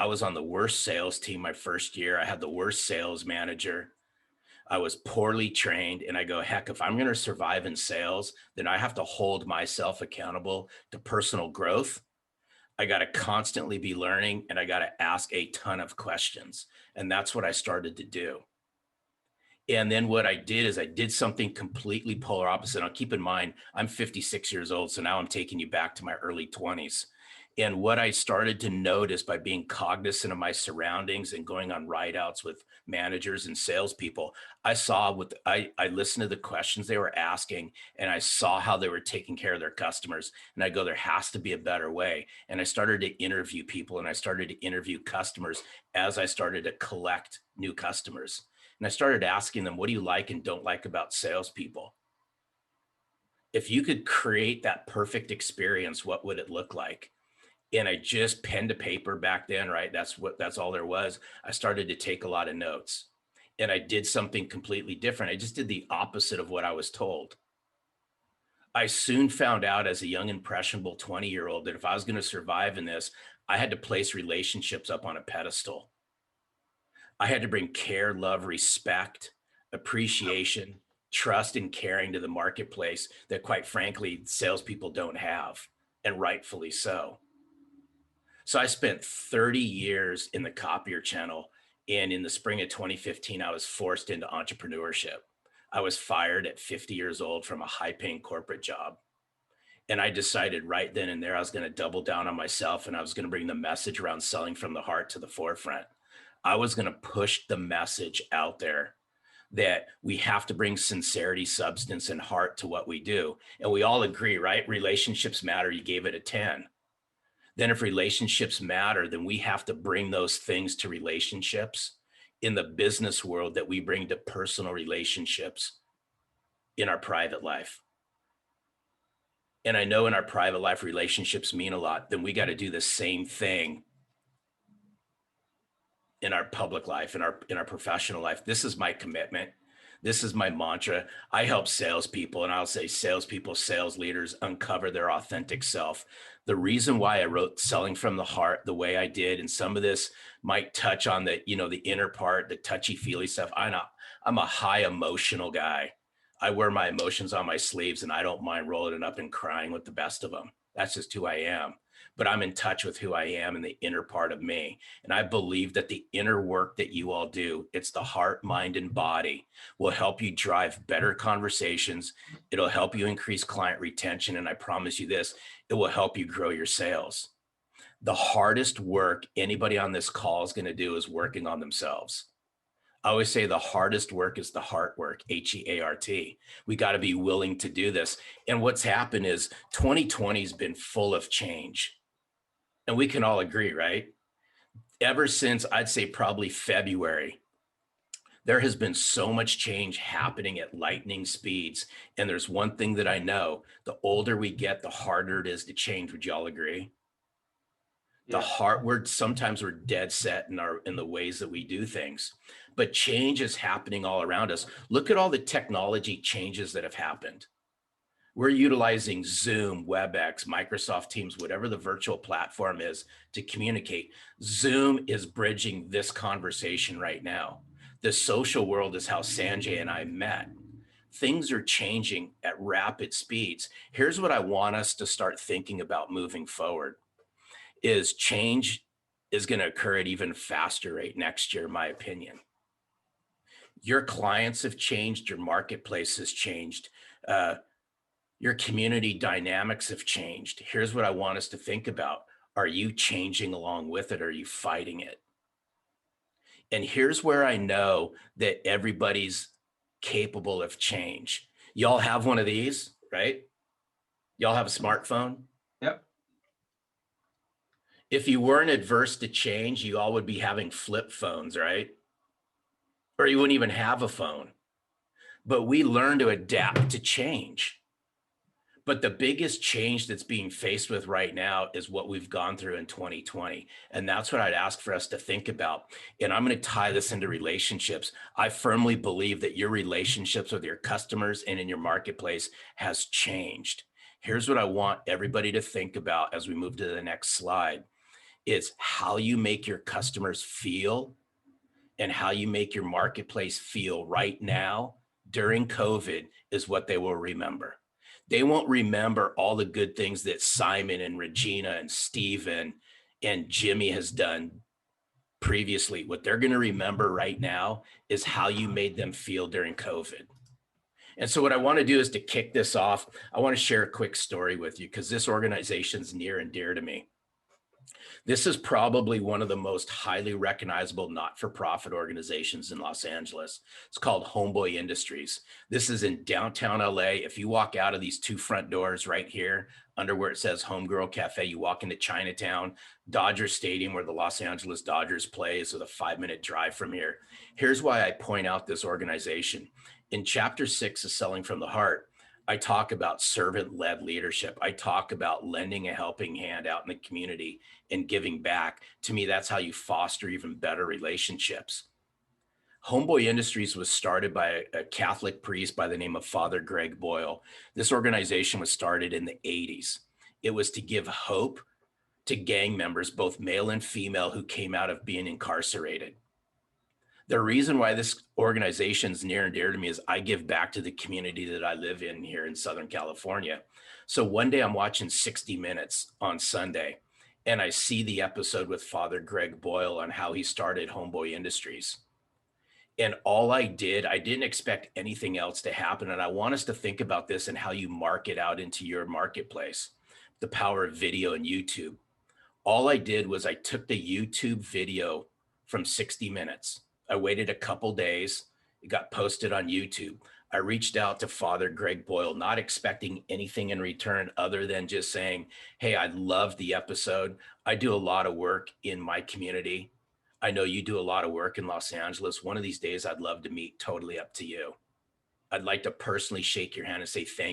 I was on the worst sales team my first year. I had the worst sales manager. I was poorly trained. And I go, heck, if I'm going to survive in sales, then I have to hold myself accountable to personal growth. I got to constantly be learning and I got to ask a ton of questions. And that's what I started to do. And then what I did is I did something completely polar opposite. Now, keep in mind, I'm 56 years old. So now I'm taking you back to my early 20s. And what I started to notice by being cognizant of my surroundings and going on ride outs with managers and salespeople, I saw what I listened to the questions they were asking and I saw how they were taking care of their customers. And I go, there has to be a better way. And I started to interview people and I started to interview customers as I started to collect new customers. And I started asking them, what do you like and don't like about salespeople? If you could create that perfect experience, what would it look like? And I just pen to paper back then, right? That's all there was. I started to take a lot of notes and I did something completely different. I just did the opposite of what I was told. I soon found out as a young, impressionable 20-year-old that if I was going to survive in this, I had to place relationships up on a pedestal. I had to bring care, love, respect, appreciation, trust, and caring to the marketplace that, quite frankly, salespeople don't have, and rightfully so. So I spent 30 years in the copier channel. And in the spring of 2015, I was forced into entrepreneurship. I was fired at 50 years old from a high paying corporate job. And I decided right then and there, I was going to double down on myself and I was going to bring the message around selling from the heart to the forefront. I was going to push the message out there that we have to bring sincerity, substance, and heart to what we do. And we all agree, right? Relationships matter. You gave it a 10. Then if relationships matter, then we have to bring those things to relationships in the business world that we bring to personal relationships in our private life. And I know in our private life, relationships mean a lot. Then we got to do the same thing in our public life, in our professional life. This is my commitment. This is my mantra. I help salespeople, and I'll say salespeople, sales leaders uncover their authentic self. The reason why I wrote Selling from the Heart the way I did, and some of this might touch on the inner part, the touchy feely stuff. I'm a high emotional guy. I wear my emotions on my sleeves and I don't mind rolling it up and crying with the best of them. That's just who I am. But I'm in touch with who I am and the inner part of me. And I believe that the inner work that you all do, it's the heart, mind, and body, will help you drive better conversations. It'll help you increase client retention. And I promise you this, it will help you grow your sales. The hardest work anybody on this call is going to do is working on themselves. I always say the hardest work is the heart work, HEART. We got to be willing to do this. And what's happened is 2020 has been full of change. And we can all agree, right? Ever since I'd say probably February, there has been so much change happening at lightning speeds. And there's one thing that I know, the older we get, the harder it is to change. Would y'all agree? The heart, sometimes we're dead set in the ways that we do things, but change is happening all around us. Look at all the technology changes that have happened. We're utilizing Zoom, WebEx, Microsoft Teams, whatever the virtual platform is, to communicate. Zoom is bridging this conversation right now. The social world is how Sanjay and I met. Things are changing at rapid speeds. Here's what I want us to start thinking about moving forward. Is change is going to occur at even faster rate next year, in my opinion. Your clients have changed, your marketplace has changed, your community dynamics have changed. Here's what I want us to think about. Are you changing along with it? Or are you fighting it? And here's where I know that everybody's capable of change. Y'all have one of these, right? Y'all have a smartphone? Yep. If you weren't adverse to change, you all would be having flip phones, right? Or you wouldn't even have a phone. But we learn to adapt to change. But the biggest change that's being faced with right now is what we've gone through in 2020. And that's what I'd ask for us to think about. And I'm going to tie this into relationships. I firmly believe that your relationships with your customers and in your marketplace has changed. Here's what I want everybody to think about as we move to the next slide It's how you make your customers feel and how you make your marketplace feel right now during COVID is what they will remember. They won't remember all the good things that Simon and Regina and Steven and Jimmy has done previously. What they're going to remember right now is how you made them feel during COVID. And so, what I want to do is to kick this off, I want to share a quick story with you because this organization's near and dear to me. This is probably one of the most highly recognizable not-for-profit organizations in Los Angeles. It's called Homeboy Industries. This is in downtown LA. If you walk out of these two front doors right here, under where it says Homegirl Cafe, you walk into Chinatown, Dodger Stadium, where the Los Angeles Dodgers play, is with a 5-minute drive from here. Here's why I point out this organization. In chapter 6 of Selling from the Heart, I talk about servant-led leadership. I talk about lending a helping hand out in the community and giving back. To me, that's how you foster even better relationships. Homeboy Industries was started by a Catholic priest by the name of Father Greg Boyle. This organization was started in the 80s. It was to give hope to gang members, both male and female, who came out of being incarcerated. The reason why this organization is near and dear to me is I give back to the community that I live in here in Southern California. So one day I'm watching 60 Minutes on Sunday, and I see the episode with Father Greg Boyle on how he started Homeboy Industries. And all I didn't expect anything else to happen. And I want us to think about this and how you market out into your marketplace, the power of video and YouTube. All I did was I took the YouTube video from 60 Minutes. I waited a couple days. It got posted on YouTube. I reached out to Father Greg Boyle, not expecting anything in return other than just saying, hey, I loved the episode. I do a lot of work in my community. I know you do a lot of work in Los Angeles. One of these days, I'd love to meet. Totally up to you. I'd like to personally shake your hand and say thank